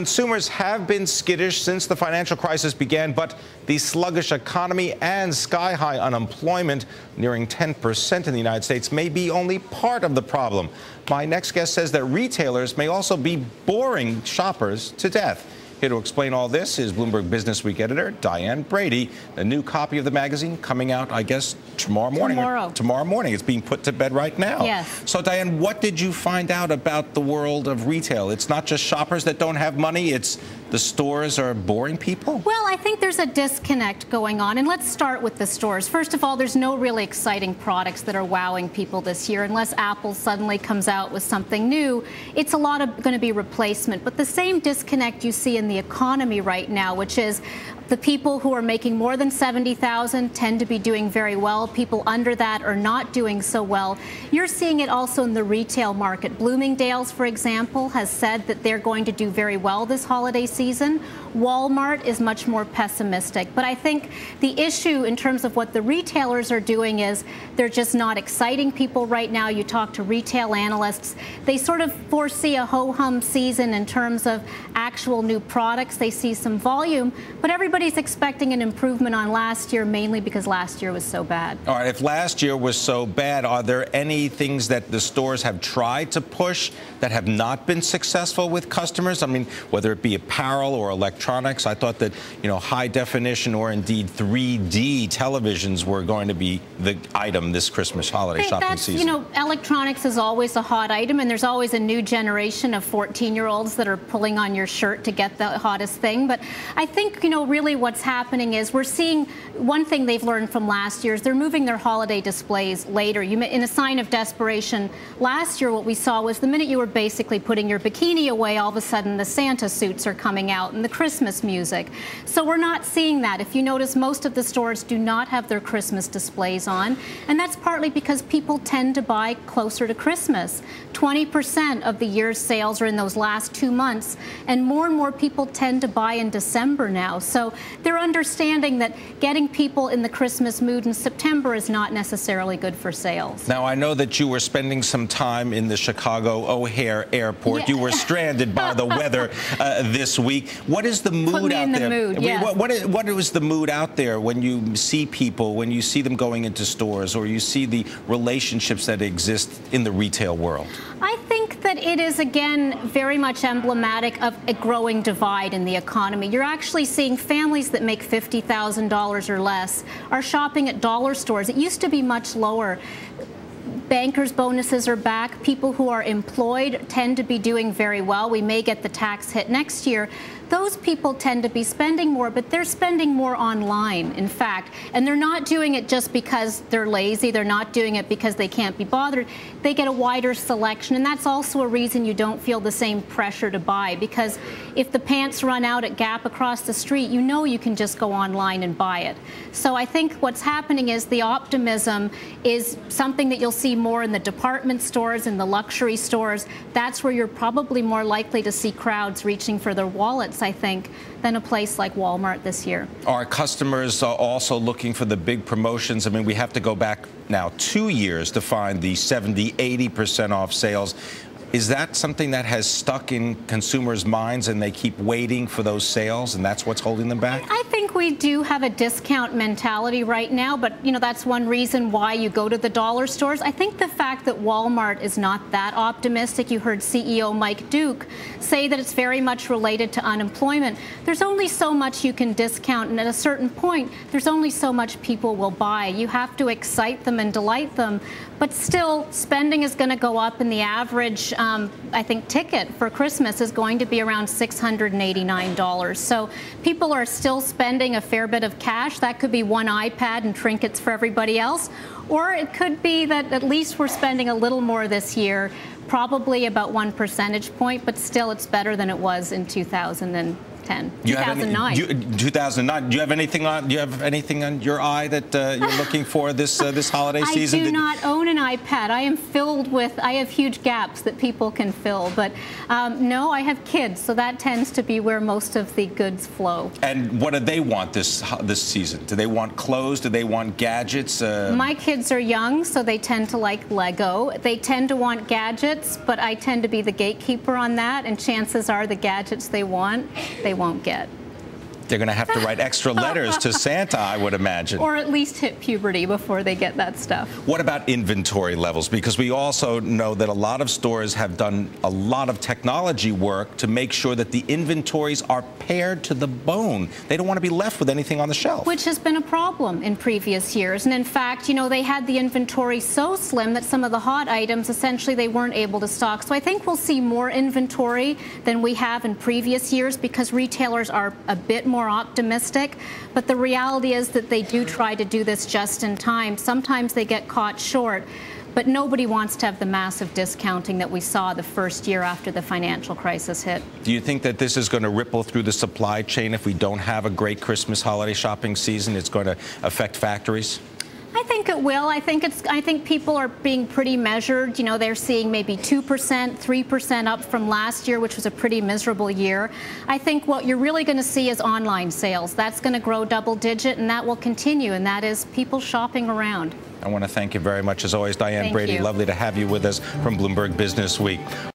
Consumers have been skittish since the financial crisis began, but the sluggish economy and sky-high unemployment nearing 10% in the United States may be only part of the problem. My next guest says that retailers may also be boring shoppers to death. Here to explain all this is Bloomberg Businessweek editor Diane Brady. The new copy of the magazine coming out, I guess, tomorrow morning. Tomorrow morning. It's being put to bed right now. Yes. So, Diane, what did you find out about the world of retail? It's not just shoppers that don't have money. It's the stores are boring people? Well, I think there's a disconnect going on. And let's start with the stores. First of all, there's no really exciting products that are wowing people this year. Unless Apple suddenly comes out with something new, it's a lot of going to be replacement. But the same disconnect you see in the economy right now, which is the people who are making more than $70,000 tend to be doing very well. People under that are not doing so well. You're seeing it also in the retail market. Bloomingdale's, for example, has said that they're going to do very well this holiday season. Walmart is much more pessimistic. But I think the issue in terms of what the retailers are doing is they're just not exciting people right now. You talk to retail analysts, they sort of foresee a ho-hum season in terms of actual new products. They see some volume, but everybody's expecting an improvement on last year, mainly because last year was so bad. All right, if last year was so bad, are there any things that the stores have tried to push that have not been successful with customers? I mean, whether it be apparel or electronics, I thought that, high definition or indeed 3D televisions were going to be the item this Christmas holiday shopping season. Electronics is always a hot item, and there's always a new generation of 14-year-olds that are pulling on your shirt to get the hottest thing. But I think, really what's happening is we're seeing one thing they've learned from last year is they're moving their holiday displays later. In a sign of desperation, last year what we saw was the minute you were basically putting your bikini away, all of a sudden the Santa suits are coming out and the Christmas music. So we're not seeing that. If you notice, most of the stores do not have their Christmas displays on, and that's partly because people tend to buy closer to Christmas. 20% of the year's sales are in those last 2 months, and more people tend to buy in December now. So they're understanding that getting people in the Christmas mood in September is not necessarily good for sales. Now, I know that you were spending some time in the Chicago O'Hare Airport. Yeah. You were stranded by the weather this week. What is the mood out there? Mood, yes. What is the mood out there when you see people, when you see them going into stores, or you see the relationships that exist in the retail world? I think that it is, again, very much emblematic of a growing divide in the economy. You're actually seeing families that make $50,000 or less are shopping at dollar stores. It used to be much lower. Bankers' bonuses are back. People who are employed tend to be doing very well. We may get the tax hit next year. Those people tend to be spending more, but they're spending more online, in fact. And they're not doing it just because they're lazy. They're not doing it because they can't be bothered. They get a wider selection, and that's also a reason you don't feel the same pressure to buy, because if the pants run out at Gap across the street, you can just go online and buy it. So I think what's happening is the optimism is something that you'll see more in the department stores, in the luxury stores. That's where you're probably more likely to see crowds reaching for their wallets, I think, than a place like Walmart this year. Are customers also looking for the big promotions? I mean, we have to go back now 2 years to find the 70, 80% off sales. Is that something that has stuck in consumers' minds and they keep waiting for those sales, and that's what's holding them back? I think we do have a discount mentality right now, but that's one reason why you go to the dollar stores. I think the fact that Walmart is not that optimistic, you heard CEO Mike Duke say that it's very much related to unemployment. There's only so much you can discount, and at a certain point, there's only so much people will buy. You have to excite them and delight them, but still, spending is going to go up, and the average I think ticket for Christmas is going to be around $689. So people are still spending a fair bit of cash. That could be one iPad and trinkets for everybody else. Or it could be that at least we're spending a little more this year, probably about 1 percentage point, but still it's better than it was in 2010. 2010, 2009. 2009. Do you have anything on? Do you have anything on your eye that you're looking for this holiday season? I do not own an iPad. I have huge gaps that people can fill. But no, I have kids, so that tends to be where most of the goods flow. And what do they want this season? Do they want clothes? Do they want gadgets? My kids are young, so they tend to like Lego. They tend to want gadgets, but I tend to be the gatekeeper on that, and chances are the gadgets they want, they won't get. They're going to have to write extra letters to Santa, I would imagine. Or at least hit puberty before they get that stuff. What about inventory levels? Because we also know that a lot of stores have done a lot of technology work to make sure that the inventories are pared to the bone. They don't want to be left with anything on the shelf. Which has been a problem in previous years. And in fact, you know, they had the inventory so slim that some of the hot items, essentially, they weren't able to stock. So I think we'll see more inventory than we have in previous years because retailers are a bit more optimistic, but the reality is that they do try to do this just in time. Sometimes they get caught short, but nobody wants to have the massive discounting that we saw the first year after the financial crisis hit. Do you think that this is going to ripple through the supply chain if we don't have a great Christmas holiday shopping season? It's going to affect factories? I think it will. I think people are being pretty measured. You know, they're seeing maybe 2%, 3% up from last year, which was a pretty miserable year. I think what you're really going to see is online sales. That's going to grow double digit, and that will continue, and that is people shopping around. I want to thank you very much, as always, Diane Thank Brady. you. Lovely to have you with us from Bloomberg Businessweek.